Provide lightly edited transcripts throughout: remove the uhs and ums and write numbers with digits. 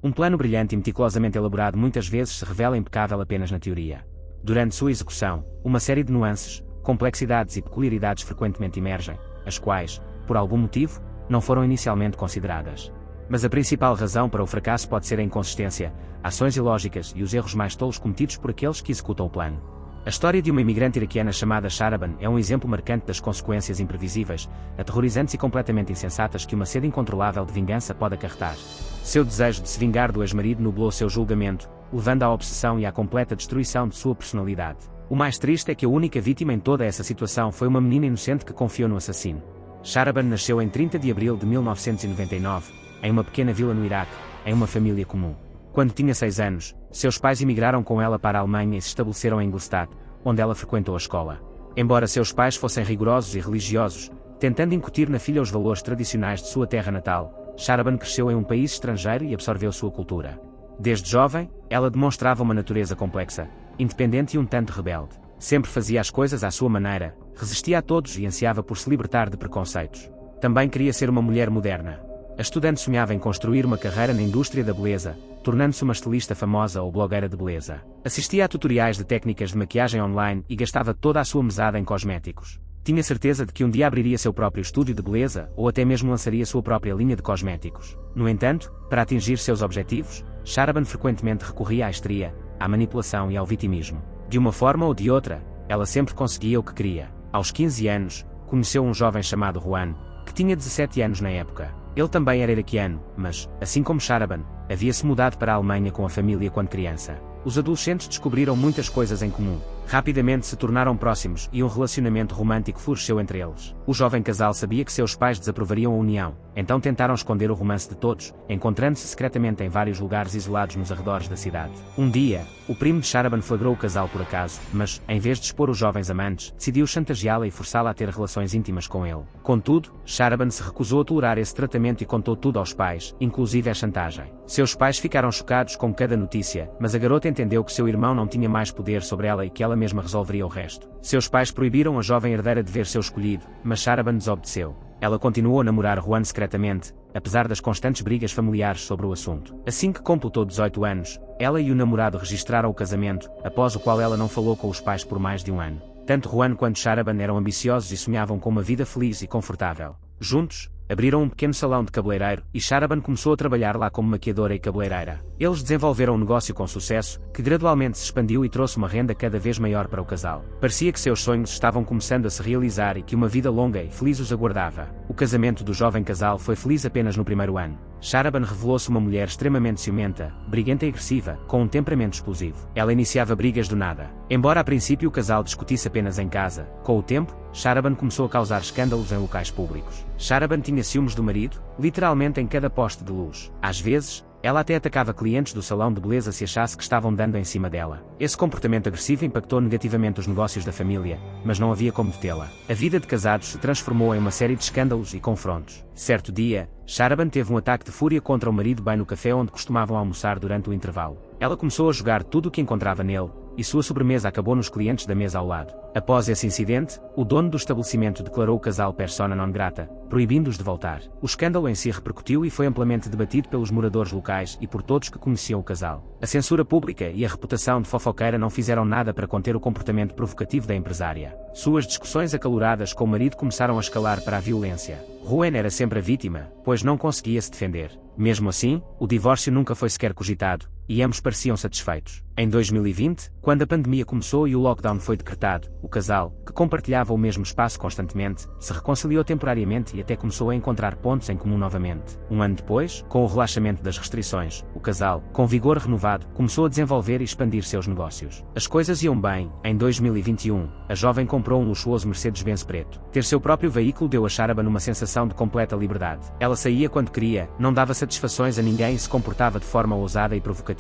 Um plano brilhante e meticulosamente elaborado muitas vezes se revela impecável apenas na teoria. Durante sua execução, uma série de nuances, complexidades e peculiaridades frequentemente emergem, as quais, por algum motivo, não foram inicialmente consideradas. Mas a principal razão para o fracasso pode ser a inconsistência, ações ilógicas e os erros mais tolos cometidos por aqueles que executam o plano. A história de uma imigrante iraquiana chamada Shahraban é um exemplo marcante das consequências imprevisíveis, aterrorizantes e completamente insensatas que uma sede incontrolável de vingança pode acarretar. Seu desejo de se vingar do ex-marido nublou seu julgamento, levando à obsessão e à completa destruição de sua personalidade. O mais triste é que a única vítima em toda essa situação foi uma menina inocente que confiou no assassino. Shahraban nasceu em 30 de abril de 1999, em uma pequena vila no Iraque, em uma família comum. Quando tinha 6 anos, seus pais emigraram com ela para a Alemanha e se estabeleceram em Ingolstadt, onde ela frequentou a escola. Embora seus pais fossem rigorosos e religiosos, tentando incutir na filha os valores tradicionais de sua terra natal, Shahraban cresceu em um país estrangeiro e absorveu sua cultura. Desde jovem, ela demonstrava uma natureza complexa, independente e um tanto rebelde. Sempre fazia as coisas à sua maneira, resistia a todos e ansiava por se libertar de preconceitos. Também queria ser uma mulher moderna. A estudante sonhava em construir uma carreira na indústria da beleza, tornando-se uma estilista famosa ou blogueira de beleza. Assistia a tutoriais de técnicas de maquiagem online e gastava toda a sua mesada em cosméticos. Tinha certeza de que um dia abriria seu próprio estúdio de beleza ou até mesmo lançaria sua própria linha de cosméticos. No entanto, para atingir seus objetivos, Shahraban frequentemente recorria à histeria, à manipulação e ao vitimismo. De uma forma ou de outra, ela sempre conseguia o que queria. Aos 15 anos, conheceu um jovem chamado Juan, que tinha 17 anos na época. Ele também era iraquiano, mas, assim como Shahraban, havia-se mudado para a Alemanha com a família quando criança. Os adolescentes descobriram muitas coisas em comum. Rapidamente se tornaram próximos e um relacionamento romântico floresceu entre eles. O jovem casal sabia que seus pais desaprovariam a união, então tentaram esconder o romance de todos, encontrando-se secretamente em vários lugares isolados nos arredores da cidade. Um dia, o primo de Shahraban flagrou o casal por acaso, mas, em vez de expor os jovens amantes, decidiu chantageá-la e forçá-la a ter relações íntimas com ele. Contudo, Shahraban se recusou a tolerar esse tratamento e contou tudo aos pais, inclusive a chantagem. Seus pais ficaram chocados com cada notícia, mas a garota entendeu que seu irmão não tinha mais poder sobre ela e que ela mesma resolveria o resto. Seus pais proibiram a jovem herdeira de ver seu escolhido, mas Shahraban desobedeceu. Ela continuou a namorar Juan secretamente, apesar das constantes brigas familiares sobre o assunto. Assim que completou 18 anos, ela e o namorado registraram o casamento, após o qual ela não falou com os pais por mais de um ano. Tanto Juan quanto Shahraban eram ambiciosos e sonhavam com uma vida feliz e confortável. Juntos, abriram um pequeno salão de cabeleireiro e Shahraban começou a trabalhar lá como maquiadora e cabeleireira. Eles desenvolveram um negócio com sucesso, que gradualmente se expandiu e trouxe uma renda cada vez maior para o casal. Parecia que seus sonhos estavam começando a se realizar e que uma vida longa e feliz os aguardava. O casamento do jovem casal foi feliz apenas no primeiro ano. Shahraban revelou-se uma mulher extremamente ciumenta, briguenta e agressiva, com um temperamento explosivo. Ela iniciava brigas do nada. Embora a princípio o casal discutisse apenas em casa, com o tempo, Shahraban começou a causar escândalos em locais públicos. Shahraban tinha ciúmes do marido, literalmente em cada poste de luz. Às vezes, ela até atacava clientes do salão de beleza se achasse que estavam dando em cima dela. Esse comportamento agressivo impactou negativamente os negócios da família, mas não havia como detê-la. A vida de casados se transformou em uma série de escândalos e confrontos. Certo dia, Shahraban teve um ataque de fúria contra o marido bem no café onde costumavam almoçar durante o intervalo. Ela começou a jogar tudo o que encontrava nele, e sua sobremesa acabou nos clientes da mesa ao lado. Após esse incidente, o dono do estabelecimento declarou o casal persona non grata, proibindo-os de voltar. O escândalo em si repercutiu e foi amplamente debatido pelos moradores locais e por todos que conheciam o casal. A censura pública e a reputação de fofoqueira não fizeram nada para conter o comportamento provocativo da empresária. Suas discussões acaloradas com o marido começaram a escalar para a violência. Juan era sempre a vítima, pois não conseguia se defender. Mesmo assim, o divórcio nunca foi sequer cogitado, e ambos pareciam satisfeitos. Em 2020, quando a pandemia começou e o lockdown foi decretado, o casal, que compartilhava o mesmo espaço constantemente, se reconciliou temporariamente e até começou a encontrar pontos em comum novamente. Um ano depois, com o relaxamento das restrições, o casal, com vigor renovado, começou a desenvolver e expandir seus negócios. As coisas iam bem. Em 2021, a jovem comprou um luxuoso Mercedes-Benz preto. Ter seu próprio veículo deu a Shahraban uma sensação de completa liberdade. Ela saía quando queria, não dava satisfações a ninguém e se comportava de forma ousada e provocativa.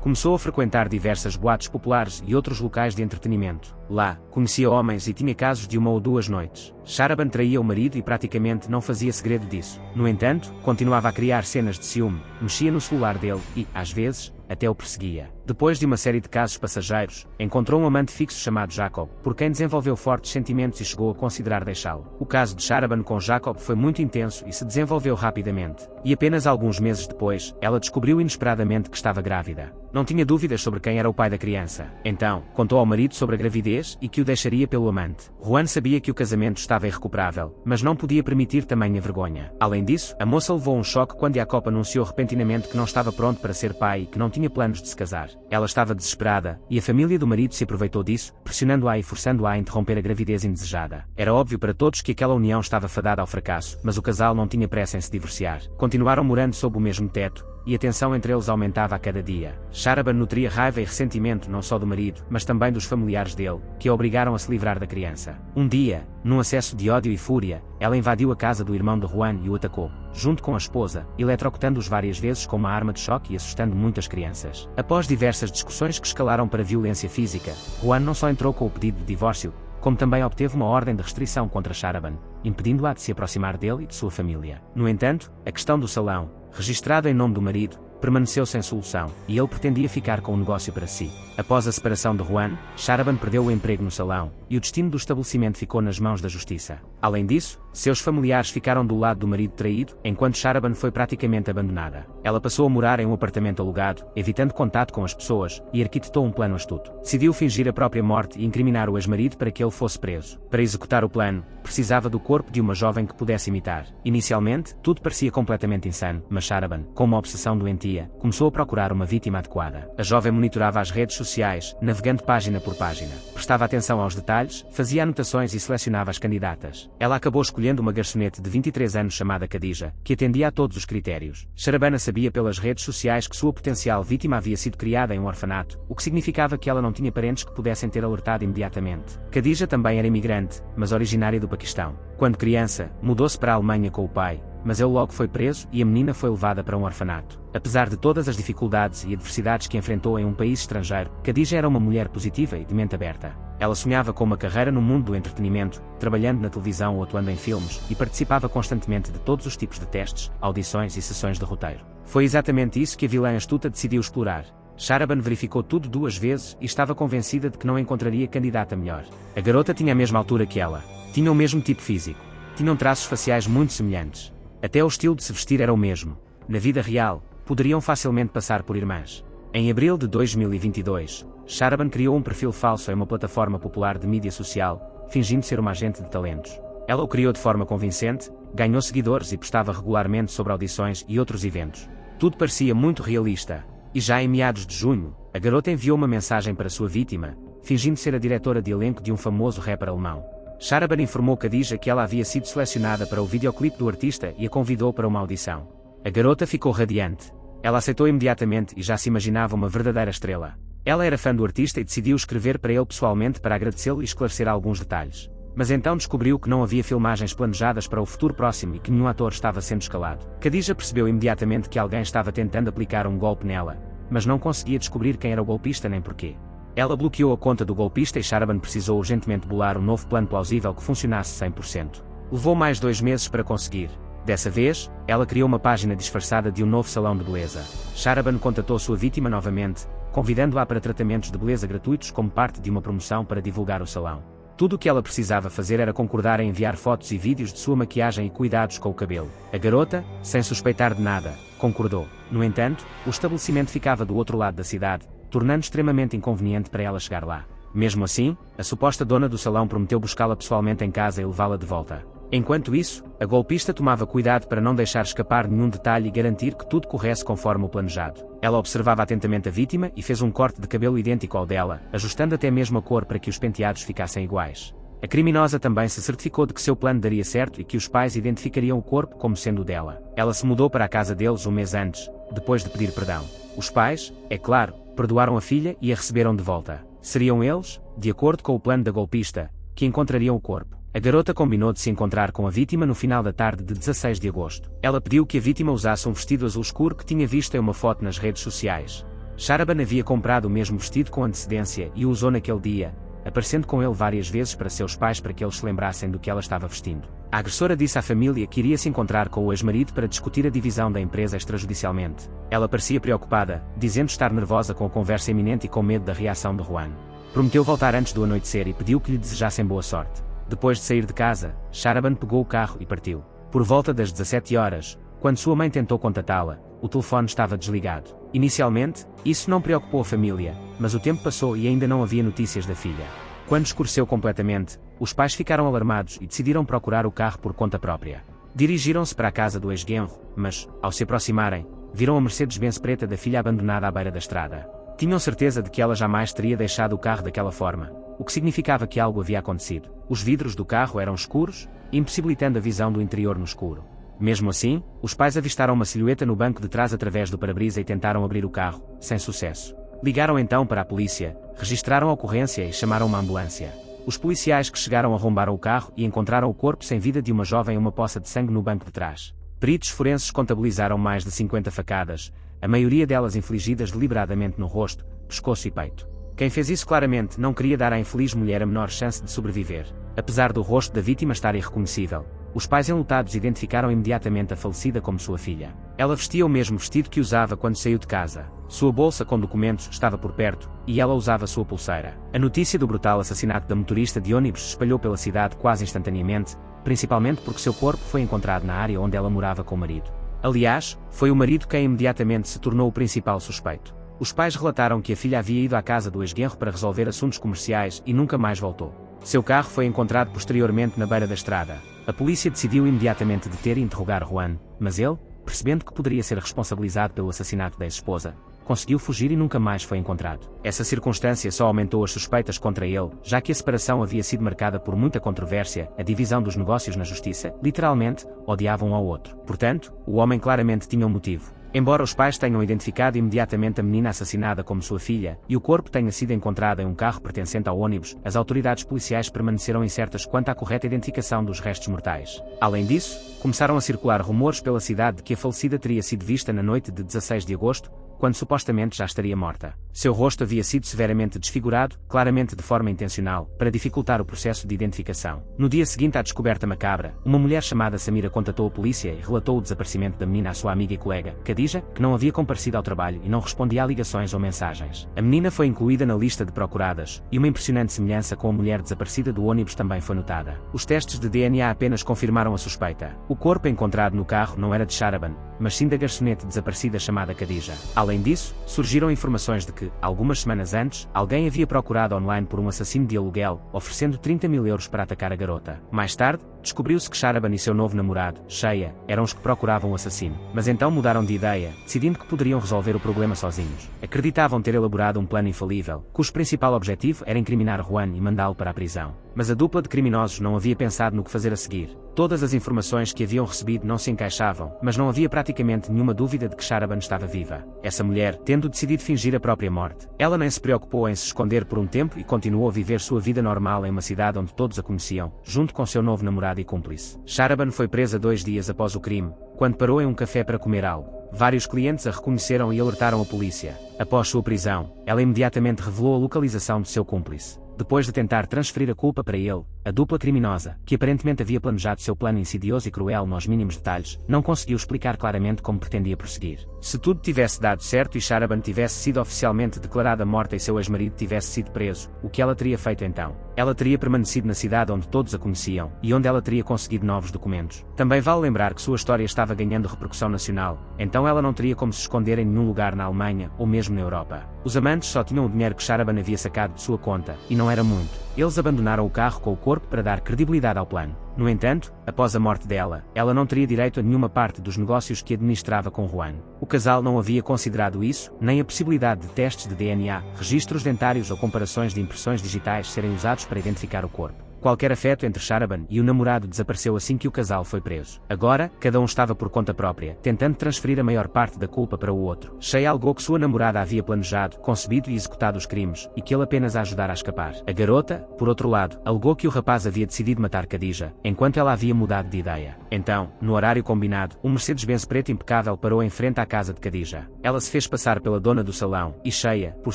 Começou a frequentar diversas boates populares e outros locais de entretenimento. Lá, conhecia homens e tinha casos de 1 ou 2 noites. Sharaban traía o marido e praticamente não fazia segredo disso. No entanto, continuava a criar cenas de ciúme, mexia no celular dele e, às vezes, até o perseguia. Depois de uma série de casos passageiros, encontrou um amante fixo chamado Jacob, por quem desenvolveu fortes sentimentos e chegou a considerar deixá-lo. O caso de Sharaban com Jacob foi muito intenso e se desenvolveu rapidamente. E apenas alguns meses depois, ela descobriu inesperadamente que estava grávida. Não tinha dúvidas sobre quem era o pai da criança. Então, contou ao marido sobre a gravidez e que o deixaria pelo amante. Juan sabia que o casamento estava irrecuperável, mas não podia permitir tamanha vergonha. Além disso, a moça levou um choque quando Jacob anunciou repentinamente que não estava pronto para ser pai e que não tinha planos de se casar. Ela estava desesperada, e a família do marido se aproveitou disso, pressionando-a e forçando-a a interromper a gravidez indesejada. Era óbvio para todos que aquela união estava fadada ao fracasso, mas o casal não tinha pressa em se divorciar. Continuaram morando sob o mesmo teto, e a tensão entre eles aumentava a cada dia. Sharaban nutria raiva e ressentimento não só do marido, mas também dos familiares dele, que a obrigaram a se livrar da criança. Um dia, num acesso de ódio e fúria, ela invadiu a casa do irmão de Juan e o atacou, junto com a esposa, eletrocutando-os várias vezes com uma arma de choque e assustando muitas crianças. Após diversas discussões que escalaram para violência física, Juan não só entrou com o pedido de divórcio, como também obteve uma ordem de restrição contra Sharaban, impedindo-a de se aproximar dele e de sua família. No entanto, a questão do salão, registrado em nome do marido, permaneceu sem solução, e ele pretendia ficar com o negócio para si. Após a separação de Juan, Sharaban perdeu o emprego no salão, e o destino do estabelecimento ficou nas mãos da justiça. Além disso, seus familiares ficaram do lado do marido traído, enquanto Sharaban foi praticamente abandonada. Ela passou a morar em um apartamento alugado, evitando contato com as pessoas, e arquitetou um plano astuto. Decidiu fingir a própria morte e incriminar o ex-marido para que ele fosse preso. Para executar o plano, precisava do corpo de uma jovem que pudesse imitar. Inicialmente, tudo parecia completamente insano, mas Sharaban, com uma obsessão doentia, começou a procurar uma vítima adequada. A jovem monitorava as redes sociais, navegando página por página. Prestava atenção aos detalhes, fazia anotações e selecionava as candidatas. Ela acabou escolhendo uma garçonete de 23 anos chamada Khadija, que atendia a todos os critérios. Sharaban sabia pelas redes sociais que sua potencial vítima havia sido criada em um orfanato, o que significava que ela não tinha parentes que pudessem ter alertado imediatamente. Khadija também era imigrante, mas originária do Paquistão. Quando criança, mudou-se para a Alemanha com o pai, mas ele logo foi preso e a menina foi levada para um orfanato. Apesar de todas as dificuldades e adversidades que enfrentou em um país estrangeiro, Khadija era uma mulher positiva e de mente aberta. Ela sonhava com uma carreira no mundo do entretenimento, trabalhando na televisão ou atuando em filmes, e participava constantemente de todos os tipos de testes, audições e sessões de roteiro. Foi exatamente isso que a vilã astuta decidiu explorar. Sharaban verificou tudo 2 vezes e estava convencida de que não encontraria candidata melhor. A garota tinha a mesma altura que ela. Tinha o mesmo tipo físico. Tinham traços faciais muito semelhantes. Até o estilo de se vestir era o mesmo. Na vida real, poderiam facilmente passar por irmãs. Em abril de 2022, Sharaban criou um perfil falso em uma plataforma popular de mídia social, fingindo ser uma agente de talentos. Ela o criou de forma convincente, ganhou seguidores e postava regularmente sobre audições e outros eventos. Tudo parecia muito realista. E já em meados de junho, a garota enviou uma mensagem para sua vítima, fingindo ser a diretora de elenco de um famoso rapper alemão. Sharaban informou Khadija que ela havia sido selecionada para o videoclipe do artista e a convidou para uma audição. A garota ficou radiante. Ela aceitou imediatamente e já se imaginava uma verdadeira estrela. Ela era fã do artista e decidiu escrever para ele pessoalmente para agradecê-lo e esclarecer alguns detalhes. Mas então descobriu que não havia filmagens planejadas para o futuro próximo e que nenhum ator estava sendo escalado. Khadija percebeu imediatamente que alguém estava tentando aplicar um golpe nela, mas não conseguia descobrir quem era o golpista nem porquê. Ela bloqueou a conta do golpista e Sharaban precisou urgentemente bolar um novo plano plausível que funcionasse 100%. Levou mais 2 meses para conseguir. Dessa vez, ela criou uma página disfarçada de um novo salão de beleza. Sharaban contatou sua vítima novamente, convidando-a para tratamentos de beleza gratuitos como parte de uma promoção para divulgar o salão. Tudo o que ela precisava fazer era concordar em enviar fotos e vídeos de sua maquiagem e cuidados com o cabelo. A garota, sem suspeitar de nada, concordou. No entanto, o estabelecimento ficava do outro lado da cidade, tornando extremamente inconveniente para ela chegar lá. Mesmo assim, a suposta dona do salão prometeu buscá-la pessoalmente em casa e levá-la de volta. Enquanto isso, a golpista tomava cuidado para não deixar escapar nenhum detalhe e garantir que tudo corresse conforme o planejado. Ela observava atentamente a vítima e fez um corte de cabelo idêntico ao dela, ajustando até mesmo a cor para que os penteados ficassem iguais. A criminosa também se certificou de que seu plano daria certo e que os pais identificariam o corpo como sendo o dela. Ela se mudou para a casa deles um mês antes, depois de pedir perdão. Os pais, é claro, perdoaram a filha e a receberam de volta. Seriam eles, de acordo com o plano da golpista, que encontrariam o corpo. A garota combinou de se encontrar com a vítima no final da tarde de 16 de agosto. Ela pediu que a vítima usasse um vestido azul escuro que tinha visto em uma foto nas redes sociais. Sharaban havia comprado o mesmo vestido com antecedência e o usou naquele dia, aparecendo com ele várias vezes para seus pais para que eles se lembrassem do que ela estava vestindo. A agressora disse à família que iria se encontrar com o ex-marido para discutir a divisão da empresa extrajudicialmente. Ela parecia preocupada, dizendo estar nervosa com a conversa iminente e com medo da reação de Juan. Prometeu voltar antes do anoitecer e pediu que lhe desejassem boa sorte. Depois de sair de casa, Sharaban pegou o carro e partiu. Por volta das 17 horas, quando sua mãe tentou contatá-la, o telefone estava desligado. Inicialmente, isso não preocupou a família, mas o tempo passou e ainda não havia notícias da filha. Quando escureceu completamente, os pais ficaram alarmados e decidiram procurar o carro por conta própria. Dirigiram-se para a casa do ex-genro, mas, ao se aproximarem, viram a Mercedes-Benz preta da filha abandonada à beira da estrada. Tinham certeza de que ela jamais teria deixado o carro daquela forma, o que significava que algo havia acontecido. Os vidros do carro eram escuros, impossibilitando a visão do interior no escuro. Mesmo assim, os pais avistaram uma silhueta no banco de trás através do para-brisa e tentaram abrir o carro, sem sucesso. Ligaram então para a polícia, registraram a ocorrência e chamaram uma ambulância. Os policiais que chegaram arrombaram o carro e encontraram o corpo sem vida de uma jovem e uma poça de sangue no banco de trás. Peritos forenses contabilizaram mais de 50 facadas, a maioria delas infligidas deliberadamente no rosto, pescoço e peito. Quem fez isso claramente não queria dar à infeliz mulher a menor chance de sobreviver. Apesar do rosto da vítima estar irreconhecível, os pais enlutados identificaram imediatamente a falecida como sua filha. Ela vestia o mesmo vestido que usava quando saiu de casa. Sua bolsa com documentos estava por perto, e ela usava sua pulseira. A notícia do brutal assassinato da motorista de ônibus se espalhou pela cidade quase instantaneamente, principalmente porque seu corpo foi encontrado na área onde ela morava com o marido. Aliás, foi o marido quem imediatamente se tornou o principal suspeito. Os pais relataram que a filha havia ido à casa do ex-genro para resolver assuntos comerciais e nunca mais voltou. Seu carro foi encontrado posteriormente na beira da estrada. A polícia decidiu imediatamente deter e interrogar Juan, mas ele, percebendo que poderia ser responsabilizado pelo assassinato da ex-esposa, conseguiu fugir e nunca mais foi encontrado. Essa circunstância só aumentou as suspeitas contra ele, já que a separação havia sido marcada por muita controvérsia, a divisão dos negócios na justiça, literalmente, odiavam um ao outro. Portanto, o homem claramente tinha um motivo. Embora os pais tenham identificado imediatamente a menina assassinada como sua filha, e o corpo tenha sido encontrado em um carro pertencente ao ônibus, as autoridades policiais permaneceram incertas quanto à correta identificação dos restos mortais. Além disso, começaram a circular rumores pela cidade de que a falecida teria sido vista na noite de 16 de agosto, quando supostamente já estaria morta. Seu rosto havia sido severamente desfigurado, claramente de forma intencional, para dificultar o processo de identificação. No dia seguinte à descoberta macabra, uma mulher chamada Samira contatou a polícia e relatou o desaparecimento da menina à sua amiga e colega, Khadija, que não havia comparecido ao trabalho e não respondia a ligações ou mensagens. A menina foi incluída na lista de procuradas, e uma impressionante semelhança com a mulher desaparecida do ônibus também foi notada. Os testes de DNA apenas confirmaram a suspeita. O corpo encontrado no carro não era de Sharaban, mas sim da garçonete desaparecida chamada Khadija. Além disso, surgiram informações de que, algumas semanas antes, alguém havia procurado online por um assassino de aluguel, oferecendo 30 mil euros para atacar a garota. Mais tarde, descobriu-se que Sharaban e seu novo namorado, Sheya, eram os que procuravam o assassino. Mas então mudaram de ideia, decidindo que poderiam resolver o problema sozinhos. Acreditavam ter elaborado um plano infalível, cujo principal objetivo era incriminar Juan e mandá-lo para a prisão. Mas a dupla de criminosos não havia pensado no que fazer a seguir. Todas as informações que haviam recebido não se encaixavam, mas não havia praticamente nenhuma dúvida de que Sharaban estava viva. Essa mulher, tendo decidido fingir a própria morte, ela nem se preocupou em se esconder por um tempo e continuou a viver sua vida normal em uma cidade onde todos a conheciam, junto com seu novo namorado e cúmplice. Sharaban foi presa 2 dias após o crime, quando parou em um café para comer algo. Vários clientes a reconheceram e alertaram a polícia. Após sua prisão, ela imediatamente revelou a localização de seu cúmplice. Depois de tentar transferir a culpa para ele, a dupla criminosa, que aparentemente havia planejado seu plano insidioso e cruel nos mínimos detalhes, não conseguiu explicar claramente como pretendia prosseguir. Se tudo tivesse dado certo e Sharaban tivesse sido oficialmente declarada morta e seu ex-marido tivesse sido preso, o que ela teria feito então? Ela teria permanecido na cidade onde todos a conheciam, e onde ela teria conseguido novos documentos. Também vale lembrar que sua história estava ganhando repercussão nacional, então ela não teria como se esconder em nenhum lugar na Alemanha, ou mesmo na Europa. Os amantes só tinham o dinheiro que Sharaban havia sacado de sua conta, e não era muito. Eles abandonaram o carro com o corpo para dar credibilidade ao plano. No entanto, após a morte dela, ela não teria direito a nenhuma parte dos negócios que administrava com Juan. O casal não havia considerado isso, nem a possibilidade de testes de DNA, registros dentários ou comparações de impressões digitais serem usados para identificar o corpo. Qualquer afeto entre Sharaban e o namorado desapareceu assim que o casal foi preso. Agora, cada um estava por conta própria, tentando transferir a maior parte da culpa para o outro. Shea alegou que sua namorada havia planejado, concebido e executado os crimes, e que ele apenas a ajudara a escapar. A garota, por outro lado, alegou que o rapaz havia decidido matar Khadija, enquanto ela havia mudado de ideia. Então, no horário combinado, um Mercedes-Benz preto impecável parou em frente à casa de Khadija. Ela se fez passar pela dona do salão, e Shea, por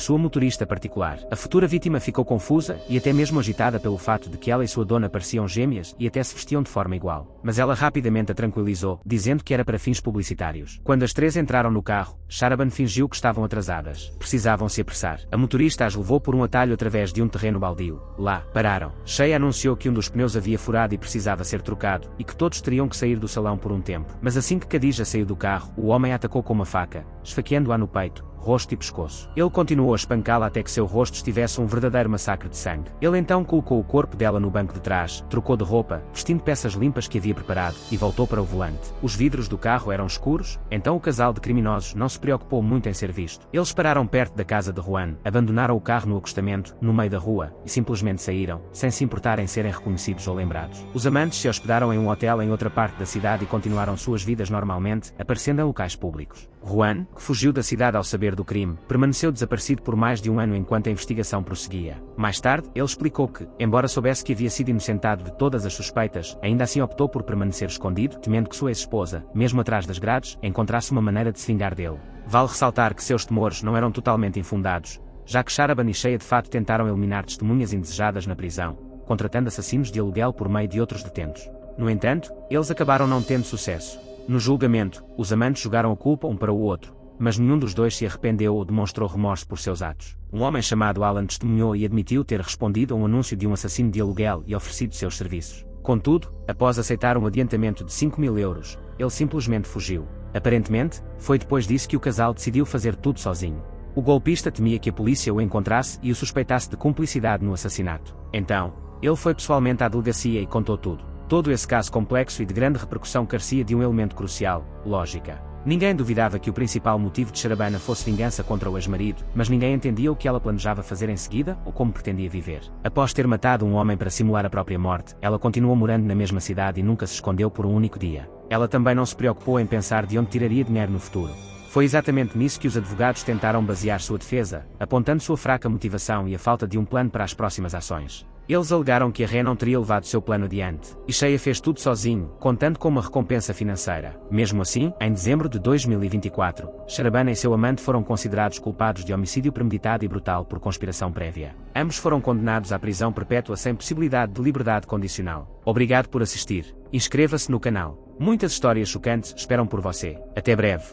sua motorista particular. A futura vítima ficou confusa, e até mesmo agitada pelo fato de que ela e sua dona pareciam gêmeas e até se vestiam de forma igual. Mas ela rapidamente a tranquilizou, dizendo que era para fins publicitários. Quando as três entraram no carro, Sharaban fingiu que estavam atrasadas. Precisavam se apressar. A motorista as levou por um atalho através de um terreno baldio. Lá, pararam. Shea anunciou que um dos pneus havia furado e precisava ser trocado, e que todos teriam que sair do salão por um tempo. Mas assim que Khadija saiu do carro, o homem a atacou com uma faca, esfaqueando-a no peito, rosto e pescoço. Ele continuou a espancá-la até que seu rosto estivesse um verdadeiro massacre de sangue. Ele então colocou o corpo dela no banco de trás, trocou de roupa, vestindo peças limpas que havia preparado, e voltou para o volante. Os vidros do carro eram escuros, então o casal de criminosos não se preocupou muito em ser visto. Eles pararam perto da casa de Juan, abandonaram o carro no acostamento, no meio da rua, e simplesmente saíram, sem se importar em serem reconhecidos ou lembrados. Os amantes se hospedaram em um hotel em outra parte da cidade e continuaram suas vidas normalmente, aparecendo em locais públicos. Juan, que fugiu da cidade ao saber do crime, permaneceu desaparecido por mais de um ano enquanto a investigação prosseguia. Mais tarde, ele explicou que, embora soubesse que havia sido inocentado de todas as suspeitas, ainda assim optou por permanecer escondido, temendo que sua ex-esposa, mesmo atrás das grades, encontrasse uma maneira de se vingar dele. Vale ressaltar que seus temores não eram totalmente infundados, já que Sharaban e Shea de fato tentaram eliminar testemunhas indesejadas na prisão, contratando assassinos de aluguel por meio de outros detentos. No entanto, eles acabaram não tendo sucesso. No julgamento, os amantes jogaram a culpa um para o outro, mas nenhum dos dois se arrependeu ou demonstrou remorso por seus atos. Um homem chamado Alan testemunhou e admitiu ter respondido a um anúncio de um assassino de aluguel e oferecido seus serviços. Contudo, após aceitar um adiantamento de 5.000 euros, ele simplesmente fugiu. Aparentemente, foi depois disso que o casal decidiu fazer tudo sozinho. O golpista temia que a polícia o encontrasse e o suspeitasse de cumplicidade no assassinato. Então, ele foi pessoalmente à delegacia e contou tudo. Todo esse caso complexo e de grande repercussão carecia de um elemento crucial: lógica. Ninguém duvidava que o principal motivo de Sharabana fosse vingança contra o ex-marido, mas ninguém entendia o que ela planejava fazer em seguida ou como pretendia viver. Após ter matado um homem para simular a própria morte, ela continuou morando na mesma cidade e nunca se escondeu por um único dia. Ela também não se preocupou em pensar de onde tiraria dinheiro no futuro. Foi exatamente nisso que os advogados tentaram basear sua defesa, apontando sua fraca motivação e a falta de um plano para as próximas ações. Eles alegaram que a Ré não teria levado seu plano adiante, e Shea fez tudo sozinho, contando com uma recompensa financeira. Mesmo assim, em dezembro de 2024, Sharabana e seu amante foram considerados culpados de homicídio premeditado e brutal por conspiração prévia. Ambos foram condenados à prisão perpétua sem possibilidade de liberdade condicional. Obrigado por assistir. Inscreva-se no canal. Muitas histórias chocantes esperam por você. Até breve.